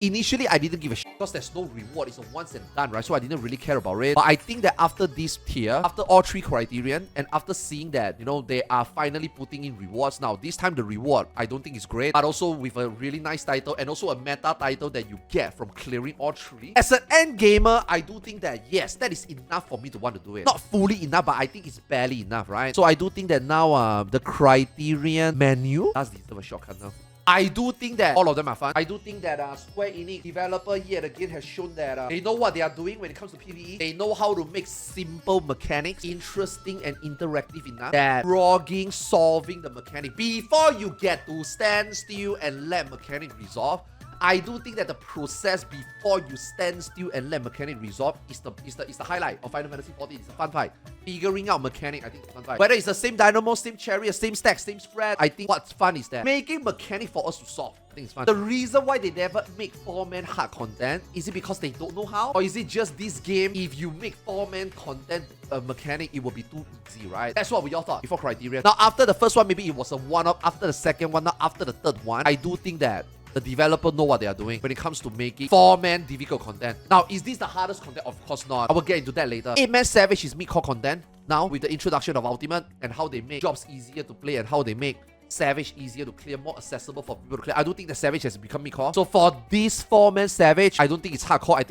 Initially, I didn't give a shit because there's no reward. It's a once and done, right? So I didn't really care about it. But I think that after this tier, after all 3 Criterion, and after seeing that, you know, they are finally putting in rewards now. This time the reward, I don't think is great, but also with a really nice title and also a meta title that you get from clearing all 3. As an end gamer, I do think that, yes, that is enough for me to want to do it. Not fully enough, but I think it's barely enough, right? So I do think that now, the Criterion menu does deserve a shortcut now. I do think that all of them are fun. I do think that Square Enix developer yet again has shown that they know what they are doing when it comes to PvE. They know how to make simple mechanics interesting and interactive enough that frogging, solving the mechanic before you get to stand still and let mechanic resolve. I do think that the process before you stand still and let mechanic resolve is the highlight of Final Fantasy XIV. It's a fun fight. Figuring out mechanic, I think it's a fun fight. Whether it's the same dynamo, same chariot, same stack, same spread, I think what's fun is that making mechanic for us to solve. I think it's fun. The reason why they never make 4-man hard content, is it because they don't know how? Or is it just this game, if you make 4-man content mechanic, it will be too easy, right? That's what we all thought before Criterion. Now, after the first one, maybe it was a one-up. After the second one, now after the third one, I do think that the developer know what they are doing when it comes to making 4-man difficult content. Now, is this the hardest content? Of course not. I will get into that later. 8-man Savage is mid-core content. Now, with the introduction of Ultimate and how they make jobs easier to play and how they make Savage easier to clear, more accessible for people to clear. I don't think the Savage has become mid-core. So for this 4-man Savage, I don't think it's hardcore. I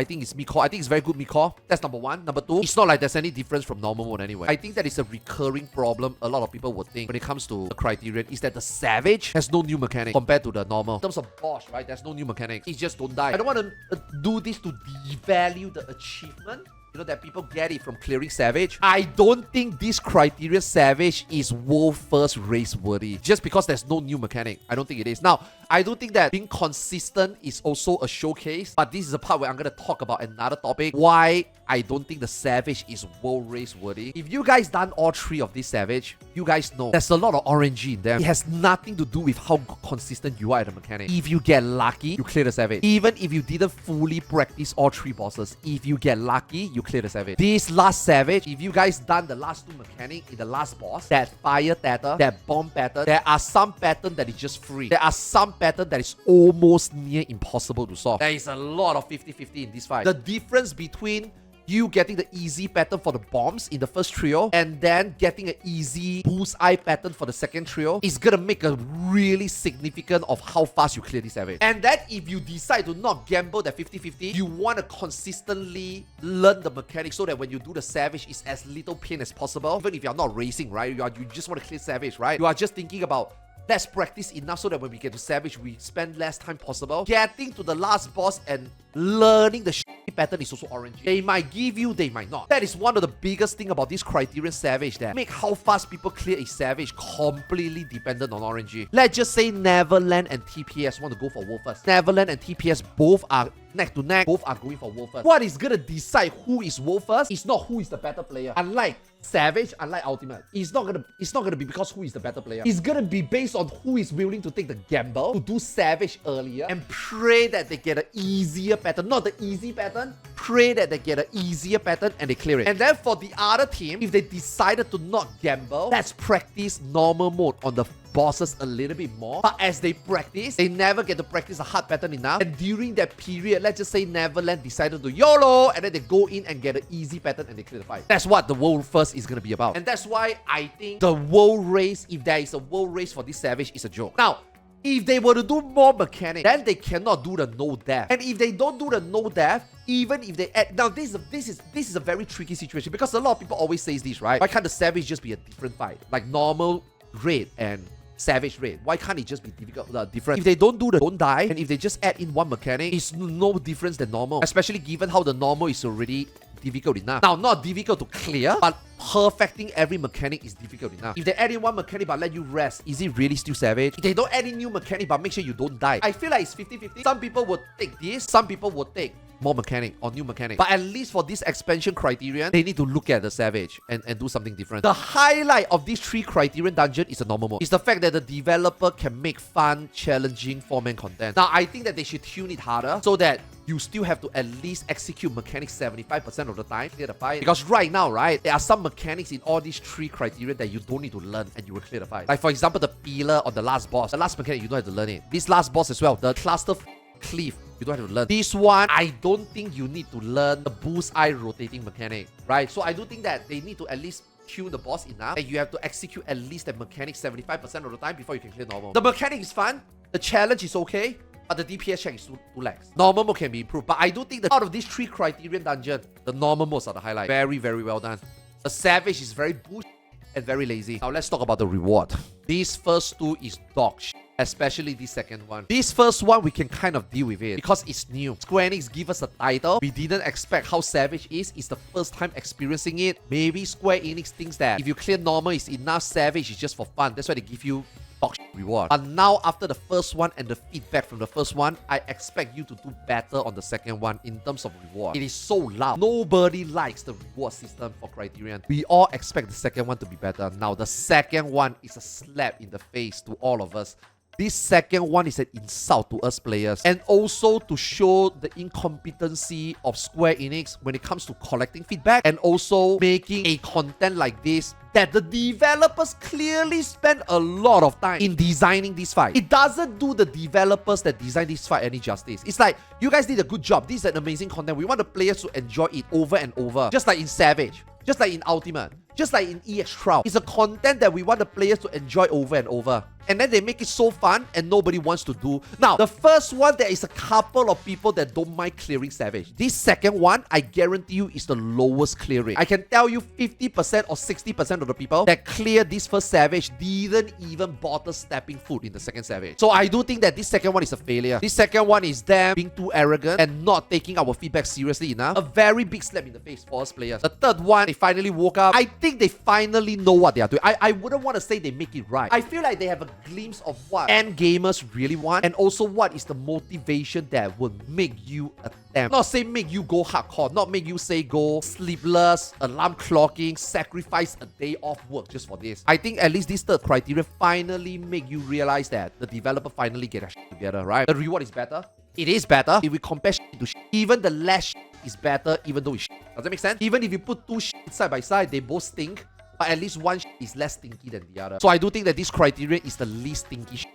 think it's mid-core. I think it's very good mid-core. That's number one. Number two, it's not like there's any difference from normal mode anyway. I think that is a recurring problem a lot of people would think when it comes to the Criterion, is that the Savage has no new mechanic compared to the normal. In terms of boss, right, there's no new mechanics. It just don't die. I don't want to do this to devalue the achievement, you know, that people get it from clearing Savage. I don't think this Criterion Savage is world first race worthy just because there's no new mechanic. I don't think it is. Now, I do think that being consistent is also a showcase, but this is a part where I'm going to talk about another topic, why I don't think the Savage is world race worthy. If you guys done all 3 of this Savage, you guys know there's a lot of RNG in them. It has nothing to do with how consistent you are at the mechanic. If you get lucky, you clear the Savage. Even if you didn't fully practice all 3 bosses, if you get lucky, you clear the Savage. This last Savage, if you guys done the last 2 mechanic in the last boss, that fire tether, that bomb pattern, there are some pattern that is just free. There are some pattern that is almost near impossible to solve. There is a lot of 50-50 in this fight. The difference between you getting the easy pattern for the bombs in the first trio and then getting an easy bullseye pattern for the second trio is gonna make a really significant of how fast you clear this Savage. And then if you decide to not gamble that 50-50, you want to consistently learn the mechanics so that when you do the Savage, it's as little pain as possible. Even if you're not racing, right? You just want to clear Savage, right? You are just thinking about, let's practice enough so that when we get to Savage, we spend less time possible. Getting to the last boss and learning the pattern is also RNG. They might give you, they might not. That is one of the biggest thing about this Criterion Savage, that make how fast people clear a Savage completely dependent on RNG. Let's just say Neverland and TPS want to go for Wolf first. Neverland and TPS both are neck to neck, both are going for Wolf first. What is gonna decide who is Wolf first is not who is the better player. Unlike Savage, unlike Ultimate, it's not gonna be because who is the better player. It's gonna be based on who is willing to take the gamble to do Savage earlier and pray that they get an easier pattern, not the easy pattern. Pray that they get an easier pattern and they clear it. And then for the other team, if they decided to not gamble, let's practice normal mode on the bosses a little bit more. But as they practice, they never get to practice a hard pattern enough. And during that period, let's just say Neverland decided to YOLO, and then they go in and get an easy pattern and they clear the fight. That's what the world first is going to be about. And that's why I think the world race, if there is a world race for this Savage, is a joke. Now, if they were to do more mechanics, then they cannot do the no death. And if they don't do the no death, even if they add... Now, this is a very tricky situation because a lot of people always say this, right? Why can't the Savage just be a different fight? Like normal raid and Savage raid. Why can't it just be different? If they don't do the don't die, and if they just add in one mechanic, it's no difference than normal. Especially given how the normal is already difficult enough. Now, not difficult to clear, but perfecting every mechanic is difficult enough. If they add in one mechanic but let you rest, is it really still Savage? If they don't add in new mechanic but make sure you don't die, I feel like it's 50-50. Some people would take this, some people would take more mechanic or new mechanic. But at least for this expansion Criterion, they need to look at the Savage and do something different. The highlight of these 3 Criterion dungeon is a normal mode. It's the fact that the developer can make fun, challenging 4-man content. Now, I think that they should tune it harder so that you still have to at least execute mechanics 75% of the time, clear the fight. Because right now, right, there are some mechanics in all these 3 criteria that you don't need to learn and you will clear the fight. Like for example, the pillar or the last boss. The last mechanic, you don't have to learn it. This last boss as well, the cluster Cleave, you don't have to learn. This one, I don't think you need to learn the bullseye rotating mechanic, right? So I do think that they need to at least tune the boss enough, and you have to execute at least that mechanic 75% of the time before you can clear normal. The mechanic is fun, the challenge is okay, but the DPS check is too lax. Normal mode can be improved, but I do think that out of these 3 Criterion dungeons, the normal modes are the highlight. Very, very well done. The Savage is very bullshit and very lazy. Now let's talk about the reward. These first 2 is dog shit, especially this second one. This first one, we can kind of deal with it because it's new. Square Enix give us a title. We didn't expect how Savage is. It's the first time experiencing it. Maybe Square Enix thinks that if you clear normal is enough, Savage is just for fun. That's why they give you dog shit reward. But now, after the first one and the feedback from the first one, I expect you to do better on the second one in terms of reward. It is so loud. Nobody likes the reward system for Criterion. We all expect the second one to be better. Now, the second one is a slap in the face to all of us. This second one is an insult to us players, and also to show the incompetency of Square Enix when it comes to collecting feedback and also making a content like this that the developers clearly spend a lot of time in designing this fight. It doesn't do the developers that design this fight any justice. It's like, you guys did a good job. This is an amazing content. We want the players to enjoy it over and over. Just like in Savage, just like in Ultimate, just like in EX Trial. It's a content that we want the players to enjoy over and over. And then they make it so fun and nobody wants to do. Now, the first one, there is a couple of people that don't mind clearing Savage. This second one, I guarantee you, is the lowest clear rate. I can tell you 50% or 60% of the people that cleared this first Savage didn't even bother stepping foot in the second Savage. So I do think that this second one is a failure. This second one is them being too arrogant and not taking our feedback seriously enough. A very big slap in the face for us players. The third one, they finally woke up. I think they finally know what they are doing. I wouldn't want to say they make it right. I feel like they have a glimpse of what end gamers really want, and also what is the motivation that will make you attempt. Not say make you go hardcore, not make you say go sleepless, alarm clocking, sacrifice a day off work just for this. I think at least this third criteria finally make you realize that the developer finally get their shit together, right? The reward is better. It is better if we compare shit to shit. Even the less shit is better, even though it's shit. Does that make sense? Even if you put 2 shit side by side, they both stink. But at least one is less stinky than the other. So I do think that this criteria is the least stinky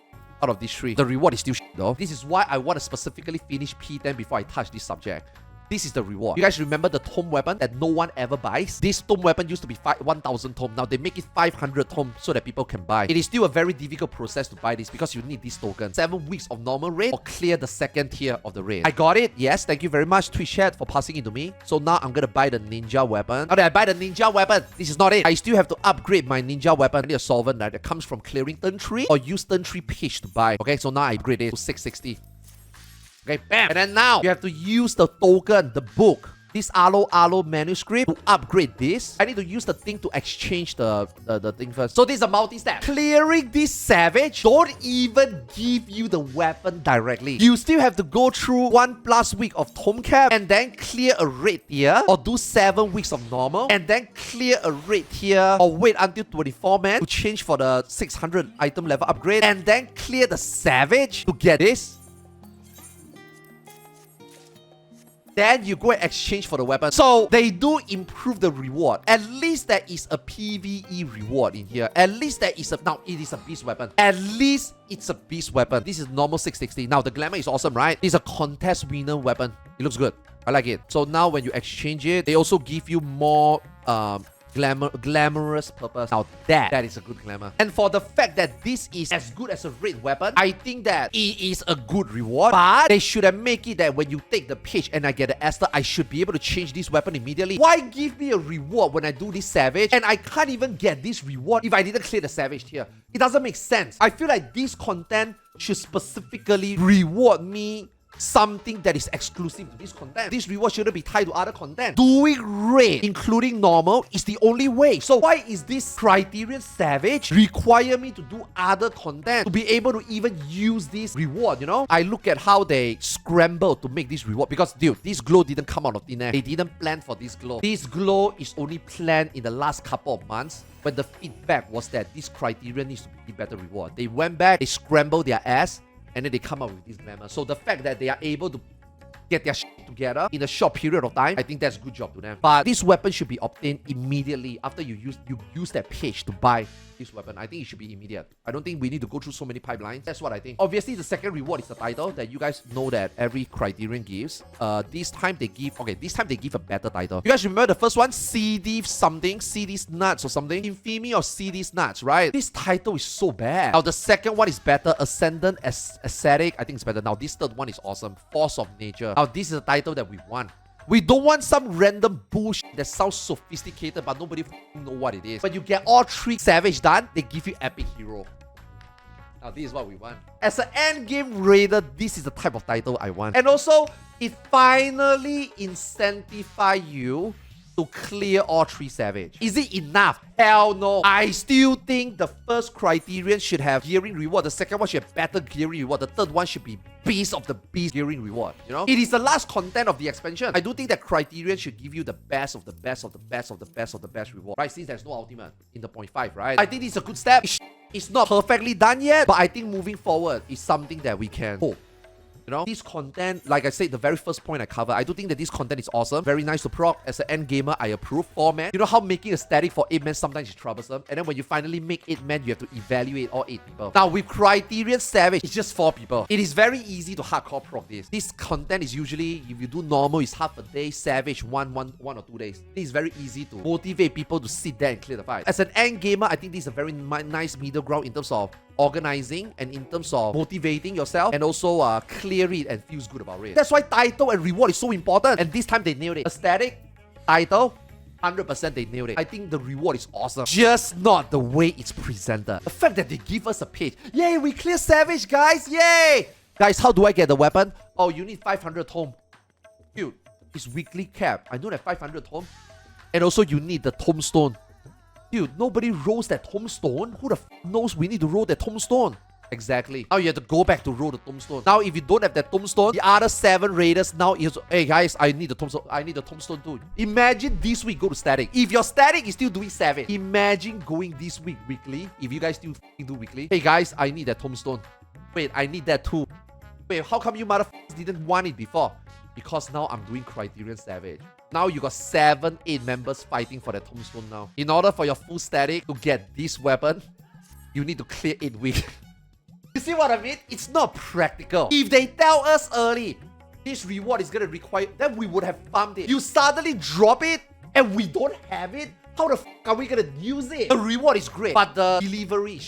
out of these 3. The reward is still though. This is why I want to specifically finish P10 before I touch this subject. This is the reward. You guys remember the tome weapon that no one ever buys? This tome weapon used to be 1,000 tome. Now they make it 500 tome so that people can buy. It is still a very difficult process to buy this because you need this token. 7 weeks of normal raid or clear the second tier of the raid. I got it. Yes, thank you very much, Twitch chat, for passing it to me. So now I'm gonna buy the ninja weapon. Now that I buy the ninja weapon, this is not it. I still have to upgrade my ninja weapon. I need a solvent that comes from clearing turn 3 or use turn 3 page to buy. Okay, so now I upgrade it to 660. Okay, bam. And then now, you have to use the token, the book, this Alo manuscript to upgrade this. I need to use the thing to exchange the thing first. So this is a multi-step. Clearing this Savage don't even give you the weapon directly. You still have to go through 1+ week of tome cap and then clear a raid tier, or do 7 weeks of normal and then clear a raid tier, or wait until 24 man to change for the 600 item level upgrade and then clear the Savage to get this. Then you go and exchange for the weapon. So they do improve the reward. At least there is a PvE reward in here. At least there is a... Now, it is a beast weapon. At least it's a beast weapon. This is normal 660. Now, the glamour is awesome, right? It's a contest winner weapon. It looks good. I like it. So now when you exchange it, they also give you more... glamorous purpose. Now that is a good glamour. And for the fact that this is as good as a raid weapon, I think that it is a good reward. But they should have made it that when you take the page and I get the Esther, I should be able to change this weapon immediately. Why give me a reward when I do this Savage and I can't even get this reward if I didn't clear the Savage here? It doesn't make sense. I feel like this content should specifically reward me something that is exclusive to this content. This reward shouldn't be tied to other content. Doing raid, including normal, is the only way. So why is this Criterion Savage require me to do other content to be able to even use this reward, you know? I look at how they scramble to make this reward because, dude, this glow didn't come out of thin air. They didn't plan for this glow. This glow is only planned in the last couple of months when the feedback was that this Criterion needs to be better reward. They went back, they scrambled their ass, and then they come up with this glamour. So the fact that they are able to get their shit together in a short period of time, I think that's a good job to them. But this weapon should be obtained immediately after you use that page to buy this weapon. I think it should be immediate. I don't think we need to go through so many pipelines. That's what I think. Obviously, the second reward is the title that you guys know that every Criterion gives. This time they give a better title. You guys remember the first one? CD something, CD's nuts or something. Infamy or CD's nuts, right? This title is so bad. Now the second one is better. Ascendant Aesthetic, I think it's better. Now this third one is awesome. Force of Nature. Now this is the title that we want. We don't want some random bullshit that sounds sophisticated but nobody know what it is. When you get all 3 Savage done, they give you Epic Hero. Now this is what we want. As an endgame raider, this is the type of title I want. And also, it finally incentivizes you to clear all 3 Savage. Is it enough? Hell no. I still think the first Criterion should have gearing reward. The second one should have better gearing reward. The third one should be beast of the beast gearing reward. You know? It is the last content of the expansion. I do think that Criterion should give you the best of the best of the best of the best of the best reward. Right? Since there's no ultimate in the 0.5, right? I think it's a good step. It's not perfectly done yet, but I think moving forward is something that we can hope. You know, this content, like I said, the very first point I covered, I do think that this content is awesome. Very nice to proc. As an end gamer, I approve. 4-man. You know how making a static for 8-man sometimes is troublesome? And then when you finally make 8-man, you have to evaluate all 8 people. Now, with Criterion Savage, it's just 4 people. It is very easy to hardcore proc this. This content is usually, if you do normal, it's half a day. Savage, one or 2 days. This is very easy to motivate people to sit there and clear the fight. As an end gamer, I think this is a very nice middle ground in terms of organizing and in terms of motivating yourself and also clear it and feels good about it. That's why title and reward is so important. And this time they nailed it. Aesthetic, title, 100% they nailed it. I think the reward is awesome. Just not the way it's presented. The fact that they give us a page. Yay, we clear Savage, guys. Yay! Guys, how do I get the weapon? Oh, you need 500 tome. Dude, it's weekly cap. I don't have 500 tome. And also you need the tombstone. Dude, nobody rolls that tombstone. Who the f knows we need to roll that tombstone? Exactly. Now you have to go back to roll the tombstone. Now if you don't have that tombstone, the other 7 raiders now is, hey guys, I need the tombstone. I need the tombstone too. Imagine this week go to static. If your static is still doing 7, imagine going this week weekly. If you guys still do weekly, hey guys, I need that tombstone. Wait, I need that too. Wait, how come you motherfuckers didn't want it before? Because now I'm doing Criterion Savage. Now you got 7, 8 members fighting for that tombstone now. In order for your full static to get this weapon, you need to clear 8 weeks. You see what I mean? It's not practical. If they tell us early, this reward is gonna require, then we would have farmed it. You suddenly drop it, and we don't have it? How the f are we gonna use it? The reward is great, but the delivery